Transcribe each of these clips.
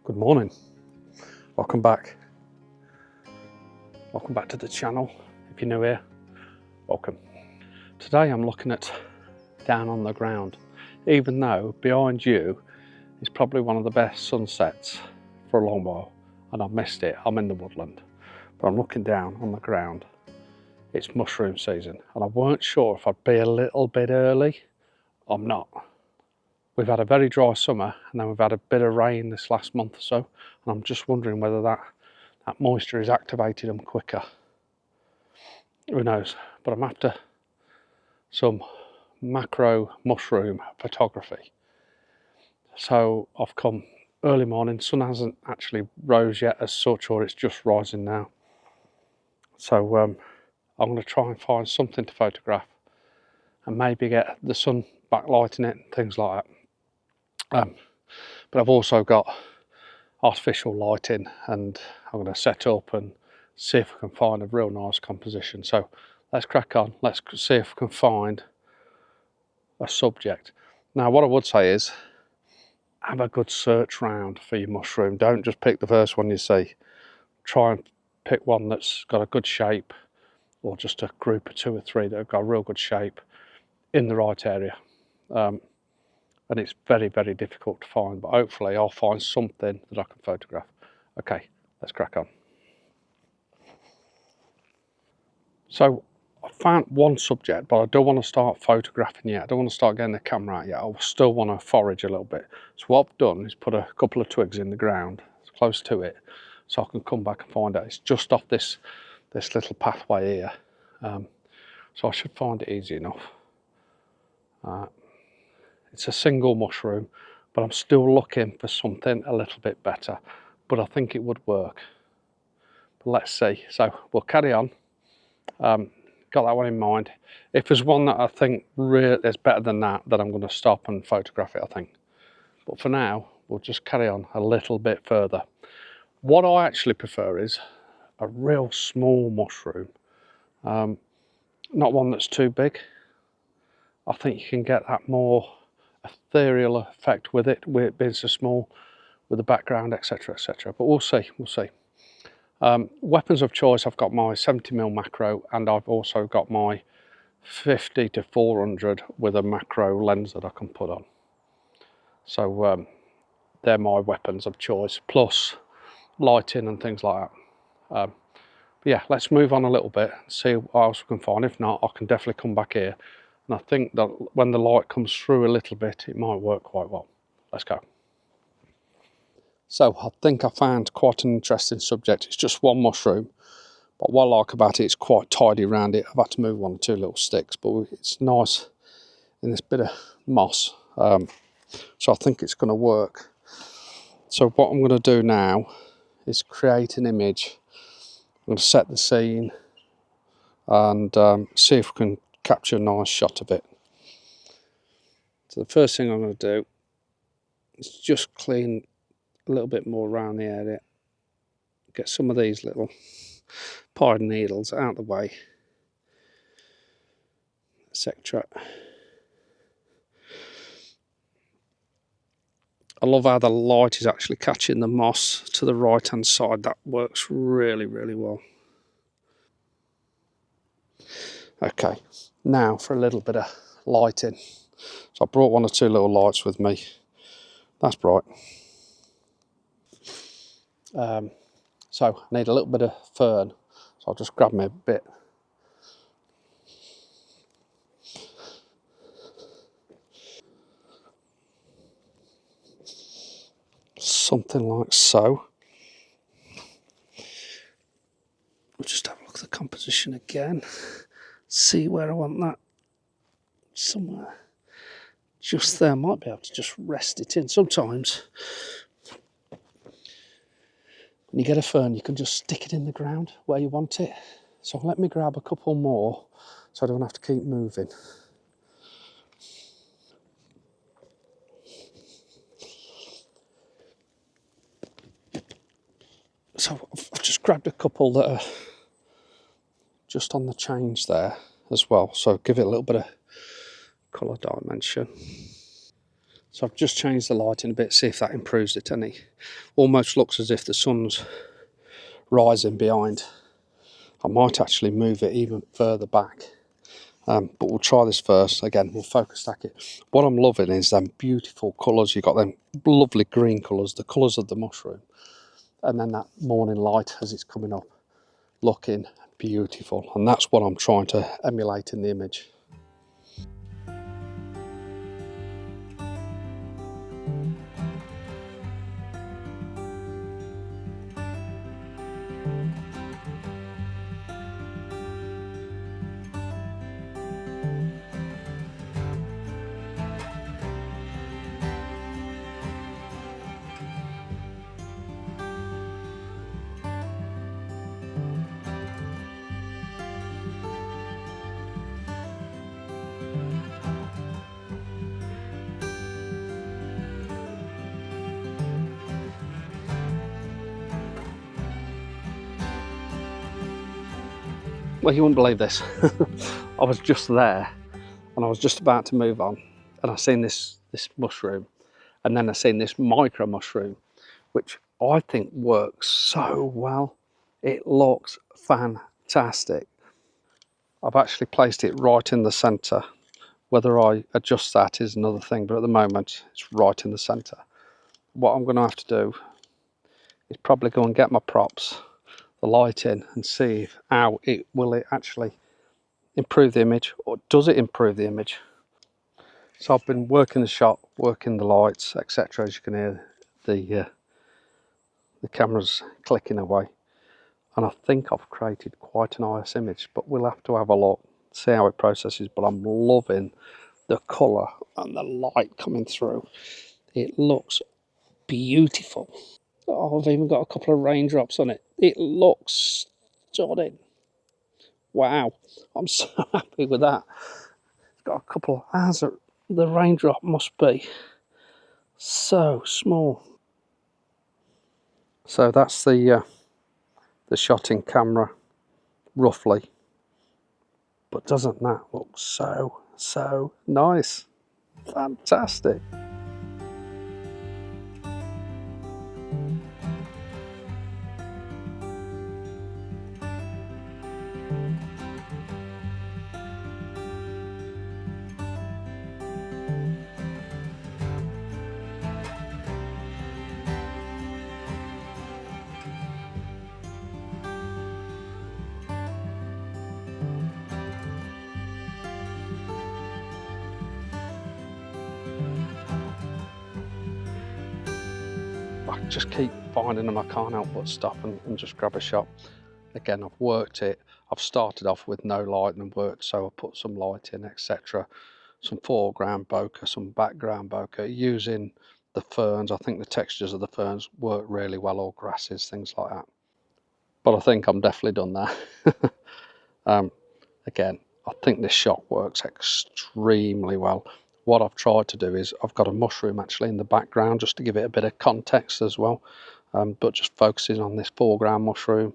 Good morning, welcome back to the channel. If you're new here, welcome. Today I'm looking at down on the ground, even though behind you is probably one of the best sunsets for a long while, and I've missed it. I'm in the woodland, but I'm looking down on the ground. It's mushroom season, and I weren't sure if I'd be a little bit early. I'm not. We've had a very dry summer, and then we've had a bit of rain this last month or so, and I'm just wondering whether that moisture has activated them quicker. Who knows? But I'm after some macro mushroom photography. So I've come early morning. Sun hasn't actually rose yet as such, or it's just rising now. So I'm going to try and find something to photograph and maybe get the sun backlighting it and things like that. But I've also got artificial lighting, and I'm going to set up and see if I can find a real nice composition. So let's crack on. Let's see if we can find a subject. Now, what I would say is have a good search round for your mushroom. Don't just pick the first one you see. Try and pick one that's got a good shape, or just a group of 2 or 3 that have got a real good shape in the right area. And it's very, very difficult to find, but hopefully I'll find something that I can photograph. Okay, let's crack on. So I found one subject, but I don't want to start photographing yet. I don't want to start getting the camera out yet. I still want to forage a little bit. So what I've done is put a couple of twigs in the ground close to it, so I can come back and find it. It's just off this little pathway here, so I should find it easy enough. It's a single mushroom, but I'm still looking for something a little bit better, but I think it would work. But let's see. So we'll carry on. Got that one in mind. If there's one that I think really is better than that, then I'm going to stop and photograph it, I think. But for now, we'll just carry on a little bit further. What I actually prefer is a real small mushroom, not one that's too big. I think you can get that more ethereal effect with it being so small, with the background, etc, etc. But we'll see. Weapons of choice, I've got my 70mm macro, and I've also got my 50 to 400 with a macro lens that I can put on. So they're my weapons of choice, plus lighting and things like that. But yeah, let's move on a little bit and see what else we can find. If not, I can definitely come back here, and I think that when the light comes through a little bit, it might work quite well. Let's go. So I think I found quite an interesting subject. It's just one mushroom, but what I like about it, it's quite tidy around it. I've had to move 1 or 2 little sticks, but it's nice in this bit of moss. So I think it's going to work. So what I'm going to do now is create an image. I'm going to set the scene and see if we can capture a nice shot of it. So the first thing I'm going to do is just clean a little bit more around the area. Get some of these little pine needles out of the way, etc. I love how the light is actually catching the moss to the right hand side. That works really, really well. Okay, now for a little bit of lighting. So I brought 1 or 2 little lights with me. That's bright. So I need a little bit of fern. So I'll just grab me a bit. Something like so. We'll just have a look at the composition again. See where I want that. Somewhere just there. Might be able to just rest it in. Sometimes when you get a fern, you can just stick it in the ground where you want it. So let me grab a couple more so I don't have to keep moving. So I've just grabbed a couple that are just on the change there as well. So give it a little bit of colour dimension. So I've just changed the lighting a bit, see if that improves it any. Almost looks as if the sun's rising behind. I might actually move it even further back. But we'll try this first. Again, we'll focus stack it. What I'm loving is them beautiful colours. You've got them lovely green colours, the colours of the mushroom. And then that morning light as it's coming up, looking beautiful. And that's what I'm trying to emulate in the image. Well, you wouldn't believe this. I was just there and I was just about to move on, and I seen this mushroom, and then I seen this micro mushroom, which I think works so well. It looks fantastic. I've actually placed it right in the centre. Whether I adjust that is another thing, but at the moment it's right in the centre. What I'm going to have to do is probably go and get my props, the light in, and see how it actually improve the image, or does it improve the image. So I've been working the shot, working the lights, etc. As you can hear the camera's clicking away, and I think I've created quite a nice image, but we'll have to have a look, see how it processes. But I'm loving the colour and the light coming through. It looks beautiful. Oh, I've even got a couple of raindrops on it. It looks stunning. Wow, I'm so happy with that. It's got a couple, as the raindrop must be so small. So that's the shot in camera, roughly. But doesn't that look so nice? Fantastic. I just keep finding them, I can't help but stop and just grab a shot. Again, I've worked it. I've started off with no light and worked, so I put some light in, etc. Some foreground bokeh, some background bokeh, using the ferns. I think the textures of the ferns work really well, or grasses, things like that. But I think I'm definitely done there. Again, I think this shot works extremely well. What I've tried to do is I've got a mushroom actually in the background just to give it a bit of context as well, but just focusing on this foreground mushroom.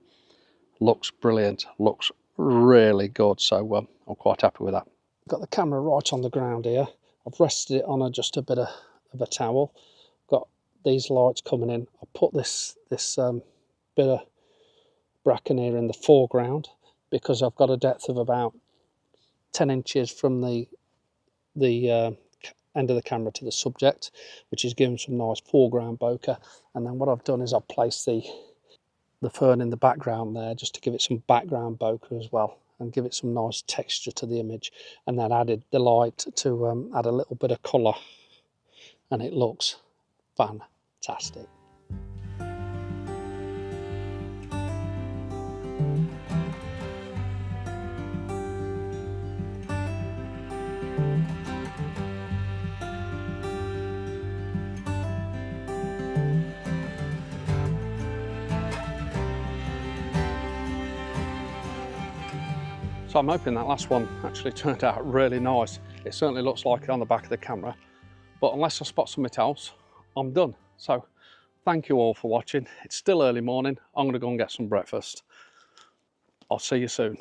Looks brilliant, looks really good, so I'm quite happy with that. Got the camera right on the ground here. I've rested it on just a bit of a towel. Got these lights coming in. I put this bit of bracken here in the foreground because I've got a depth of about 10 inches from the end of the camera to the subject, which is giving some nice foreground bokeh. And then what I've done is I've placed the fern in the background there just to give it some background bokeh as well and give it some nice texture to the image, and then added the light to add a little bit of colour, and it looks fantastic. So I'm hoping that last one actually turned out really nice. It certainly looks like it on the back of the camera, but unless I spot something else, I'm done. So thank you all for watching. It's still early morning. I'm going to go and get some breakfast. I'll see you soon.